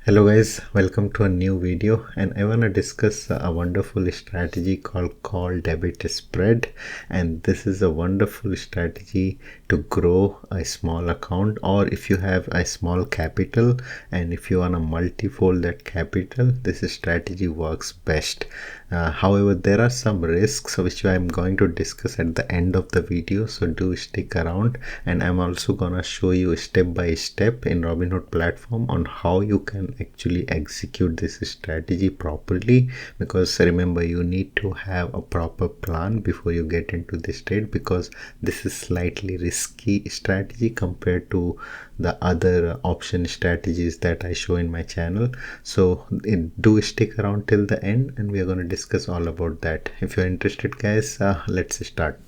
Hello guys, welcome to a new video, and I want to discuss a wonderful strategy called call debit spread. And this is a wonderful strategy to grow a small account, or if you have a small capital and if you want to multifold that capital, this strategy works best. However, there are some risks which I'm going to discuss at the end of the video, so do stick around. And I'm also gonna show you step by step in Robinhood platform on how you can actually execute this strategy properly, because remember, you need to have a proper plan before you get into this trade, because this is slightly risky strategy compared to the other option strategies that I show in my channel. So do stick around till the end, and we are going to discuss all about that. If you're interested guys, let's start.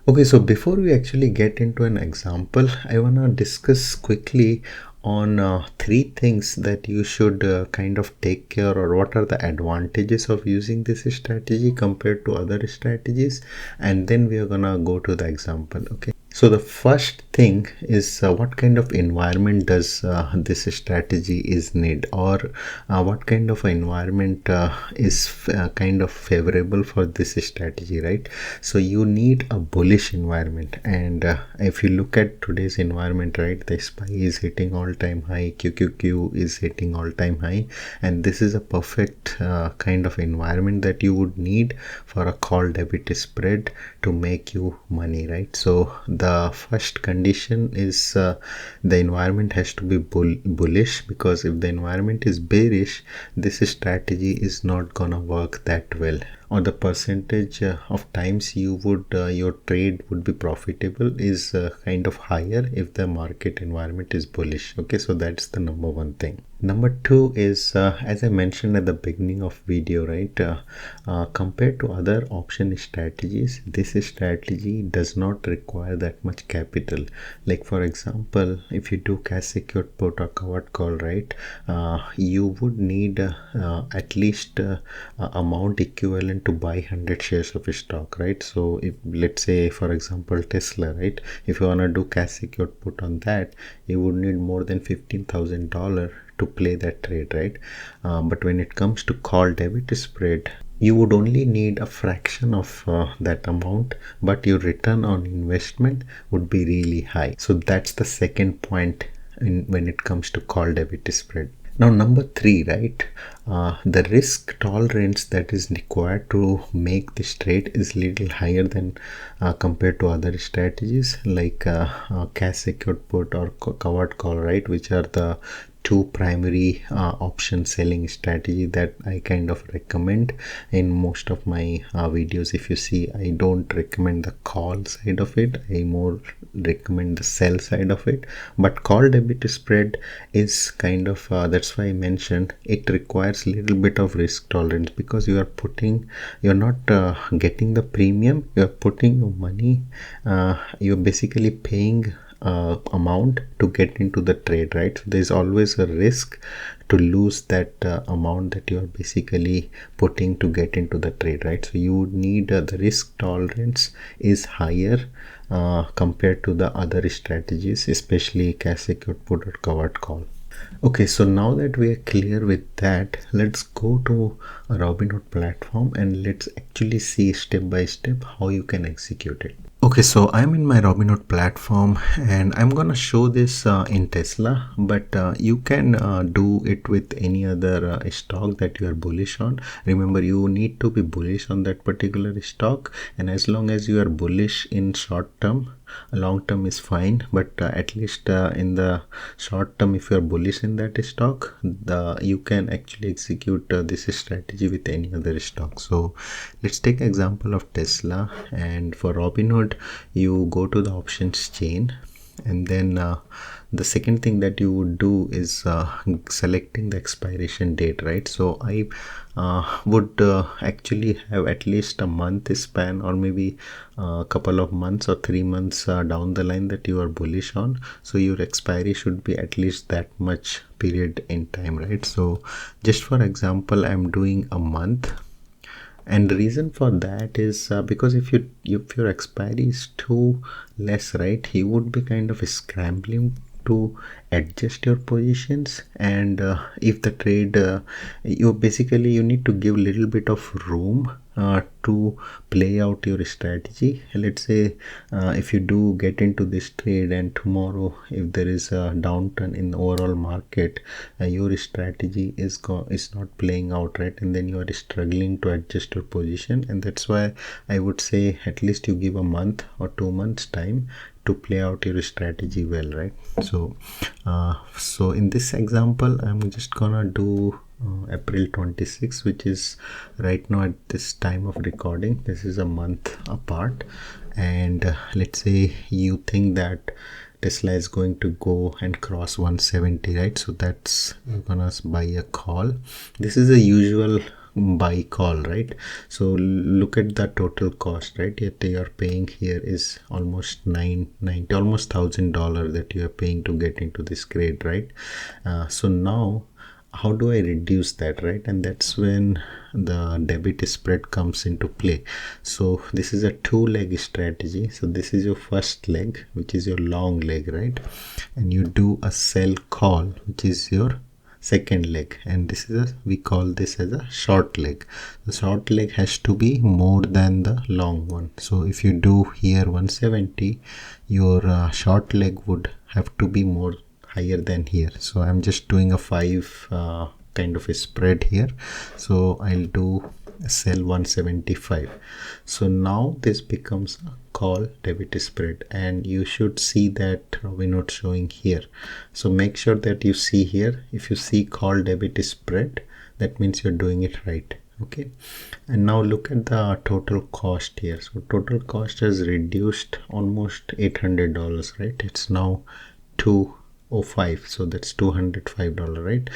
Okay, so before we actually get into an example, I want to discuss quickly on three things that you should kind of take care, or what are the advantages of using this strategy compared to other strategies, and then we are gonna go to the example. Okay, so the first thing is what kind of environment does this strategy is need, or what kind of environment is kind of favorable for this strategy, right? So you need a bullish environment, and if you look at today's environment, right, the SPY is hitting all-time high, QQQ is hitting all-time high, and this is a perfect kind of environment that you would need for a call debit spread to make you money, right? So the first condition is the environment has to be bullish, because if the environment is bearish, this strategy is not gonna work that well, or the percentage of times you would your trade would be profitable is kind of higher if the market environment is bullish. Okay, so that's the number one thing. Number two is as I mentioned at the beginning of video, right, compared to other option strategies, this strategy does not require that much capital. Like for example, if you do cash secured put or covered call, right, you would need at least amount equivalent to buy 100 shares of a stock, right? So if, let's say for example, Tesla, right, if you want to do cash secured put on that, you would need more than $15,000 to play that trade, right? But when it comes to call debit spread, you would only need a fraction of that amount, but your return on investment would be really high. So that's the second point when it comes to call debit spread. Now number three, right, the risk tolerance that is required to make this trade is little higher than compared to other strategies like cash secured put or covered call, right, which are the two primary option selling strategy that I kind of recommend in most of my videos. If you see, I don't recommend the call side of it, I more recommend the sell side of it. But call debit spread is kind of that's why I mentioned it requires a little bit of risk tolerance, because you're not getting the premium, you're putting your money, you're basically paying amount to get into the trade, right? So there's always a risk to lose that amount that you're basically putting to get into the trade, right? So you would need the risk tolerance is higher compared to the other strategies, especially cash secured put or covered call. Okay, so now that we are clear with that, let's go to a Robinhood platform and let's actually see step by step how you can execute it. Okay, so I'm in my Robinhood platform and I'm gonna show this in Tesla, but you can do it with any other stock that you are bullish on. Remember, you need to be bullish on that particular stock, and as long as you are bullish in short term, long term is fine, but at least in the short term, if you are bullish in that stock, you can actually execute this strategy with any other stock. So let's take example of Tesla, and for Robinhood you go to the options chain, and then the second thing that you would do is selecting the expiration date, right? So I would actually have at least a month span, or maybe a couple of months or 3 months down the line that you are bullish on. So your expiry should be at least that much period in time, right? So just for example, I'm doing a month, and the reason for that is because if your expiry is too less, right, you would be kind of scrambling to adjust your positions, and if the trade you need to give little bit of room to play out your strategy. Let's say if you do get into this trade and tomorrow if there is a downturn in the overall market, your strategy is not playing out, right, and then you are struggling to adjust your position. And that's why I would say at least you give a month or 2 months time to play out your strategy well, right? So in this example I'm just gonna do April 26, which is right now at this time of recording. This is a month apart, and let's say you think that Tesla is going to go and cross 170, right? So that's, you're gonna buy a call. This is a usual buy call, right? So look at the total cost, right? Yet they are paying here is almost $990, almost $1,000 that you are paying to get into this trade, right? So now how do I reduce that, right? And that's when the debit spread comes into play. So this is a 2-leg strategy. So this is your first leg, which is your long leg, right? And you do a sell call, which is your second leg, and this is we call this as a short leg. The short leg has to be more than the long one. So if you do here 170, your short leg would have to be more higher than here. So I'm just doing a 5 kind of a spread here. So I'll do sell 175. So now this becomes a call debit spread, and you should see that Robinhood showing here. So make sure that you see here, if you see call debit spread, that means you're doing it right. Okay, and now look at the total cost here. So total cost has reduced almost $800, right? It's now 205, so that's $205, right?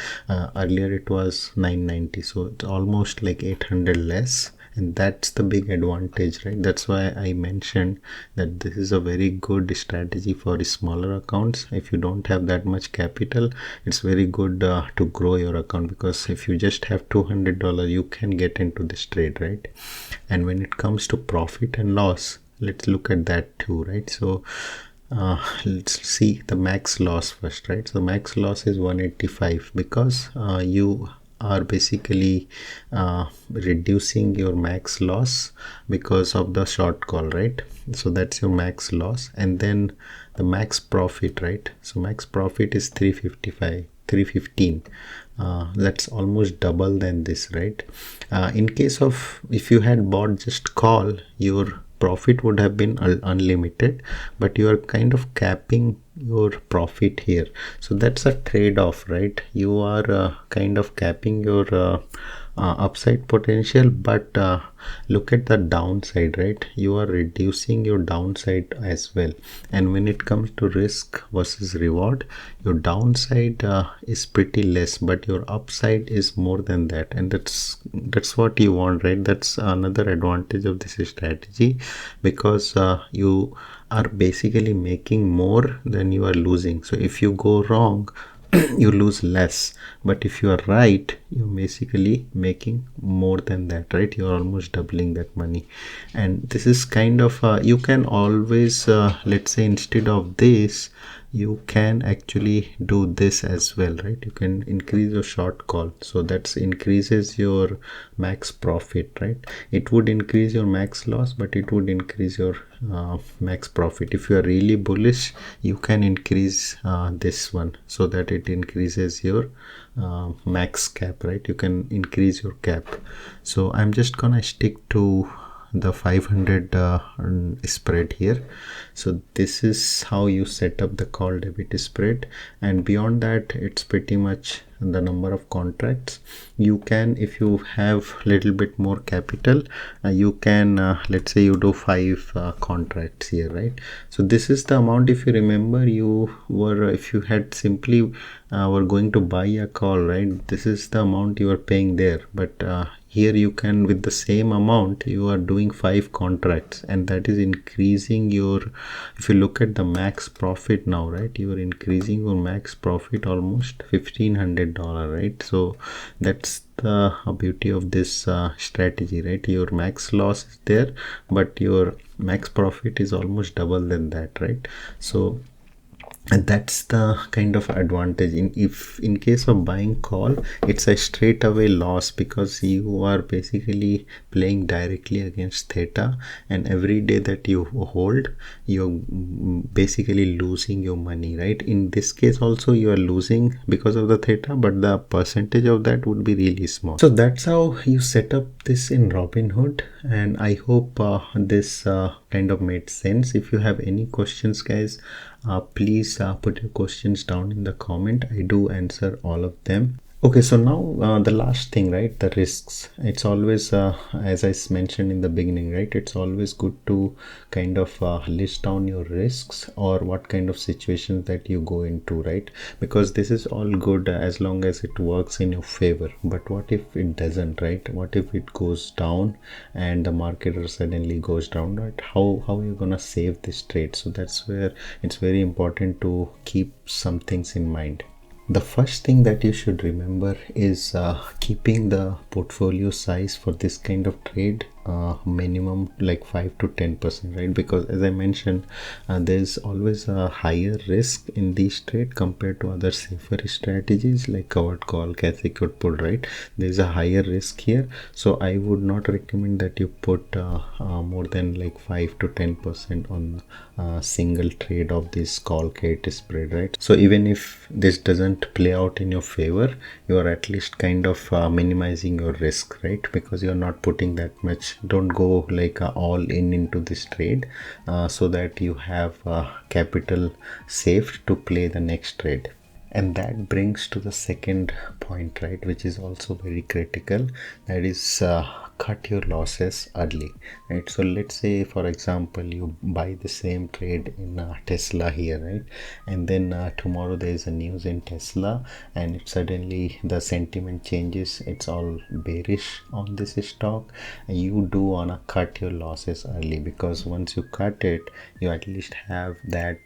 Earlier it was $990, so it's almost like 800 less. And that's the big advantage, right? That's why I mentioned that this is a very good strategy for smaller accounts. If you don't have that much capital, it's very good to grow your account, because if you just have $200, you can get into this trade, right? And when it comes to profit and loss, let's look at that too, right? So let's see the max loss first, right? So max loss is 185, because you are basically reducing your max loss because of the short call, right? So that's your max loss. And then the max profit, right? So max profit is 315. That's almost double than this, right? In case of if you had bought just call, your profit would have been unlimited, but you are kind of capping your profit here. So that's a trade-off, right? You are kind of capping your upside potential, but look at the downside, right? You are reducing your downside as well. And when it comes to risk versus reward, your downside is pretty less, but your upside is more than that. And that's what you want, right? That's another advantage of this strategy, because you are basically making more than you are losing. So if you go wrong, you lose less, but if you are right, you're basically making more than that, right? You're almost doubling that money. And this is kind of you can always let's say instead of this, you can actually do this as well, right? You can increase your short call, so that increases your max profit, right? It would increase your max loss, but it would increase your max profit. If you are really bullish, you can increase this one, so that it increases your max cap, right? You can increase your cap. So I'm just gonna stick to the 500 spread here. So this is how you set up the call debit spread, and beyond that it's pretty much the number of contracts. You can, if you have little bit more capital, you can let's say you do 5 contracts here, right? So this is the amount. If you remember, if you had simply were going to buy a call, right, this is the amount you are paying there, but here you can, with the same amount, you are doing 5 contracts, and that is increasing your, if you look at the max profit now, right, you are increasing your max profit almost $1,500, right? So that's the beauty of this strategy, right? Your max loss is there, but your max profit is almost double than that, right? So And that's the kind of advantage. In case of buying call, it's a straight away loss, because you are basically playing directly against theta, and every day that you hold, you're basically losing your money, right? In this case also you are losing because of the theta, but the percentage of that would be really small. So that's how you set up this in Robinhood, and I hope this kind of made sense. If you have any questions, guys, please put your questions down in the comment. I do answer all of them. Okay, so now the last thing, right? The risks. It's always, as I mentioned in the beginning, right? It's always good to kind of list down your risks, or what kind of situations that you go into, right? Because this is all good as long as it works in your favor. But what if it doesn't, right? What if it goes down and the market suddenly goes down, right? How are you gonna save this trade? So that's where it's very important to keep some things in mind. The first thing that you should remember is keeping the portfolio size for this kind of trade minimum like 5 to 10%, right? Because as I mentioned, there's always a higher risk in these trade compared to other safer strategies like covered call, cash secured put, right? There's a higher risk here, so I would not recommend that you put more than like 5 to 10% on a single trade of this call credit spread, right? So even if this doesn't play out in your favor, you are at least kind of minimizing your risk, right? Because you're not putting that much. Don't go like all in into this trade, so that you have capital saved to play the next trade. And that brings to the second point, right, which is also very critical. That is cut your losses early, right? So let's say, for example, you buy the same trade in Tesla here, right? And then tomorrow there is a news in Tesla, and it suddenly the sentiment changes, it's all bearish on this stock. You do wanna cut your losses early, because once you cut it, you at least have that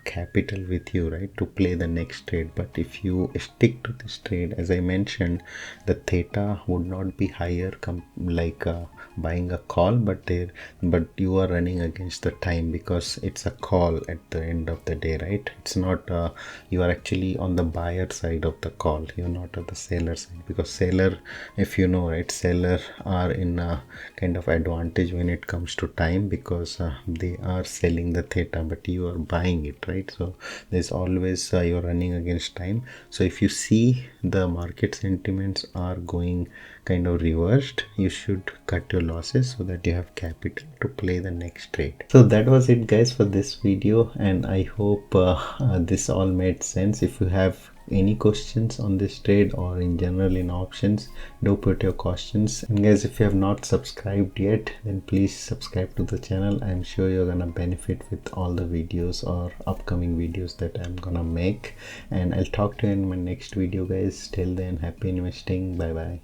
capital with you, right, to play the next trade. But if you stick to this trade, as I mentioned, the theta would not be higher like buying a call, but you are running against the time, because it's a call at the end of the day, right? It's not you are actually on the buyer side of the call, you're not on the seller side, because seller, if you know, right, seller are in a kind of advantage when it comes to time, because they are selling the theta, but you are buying it, right? So there's always you're running against time. So if you see the market sentiments are going kind of reversed, you should cut your losses so that you have capital to play the next trade. So that was it, guys, for this video, and I hope this all made sense. If you have any questions on this trade or in general in options, do put your questions. And guys, if you have not subscribed yet, then please subscribe to the channel. I'm sure you're gonna benefit with all the videos or upcoming videos that I'm gonna make, and I'll talk to you in my next video, guys. Till then, happy investing. Bye bye.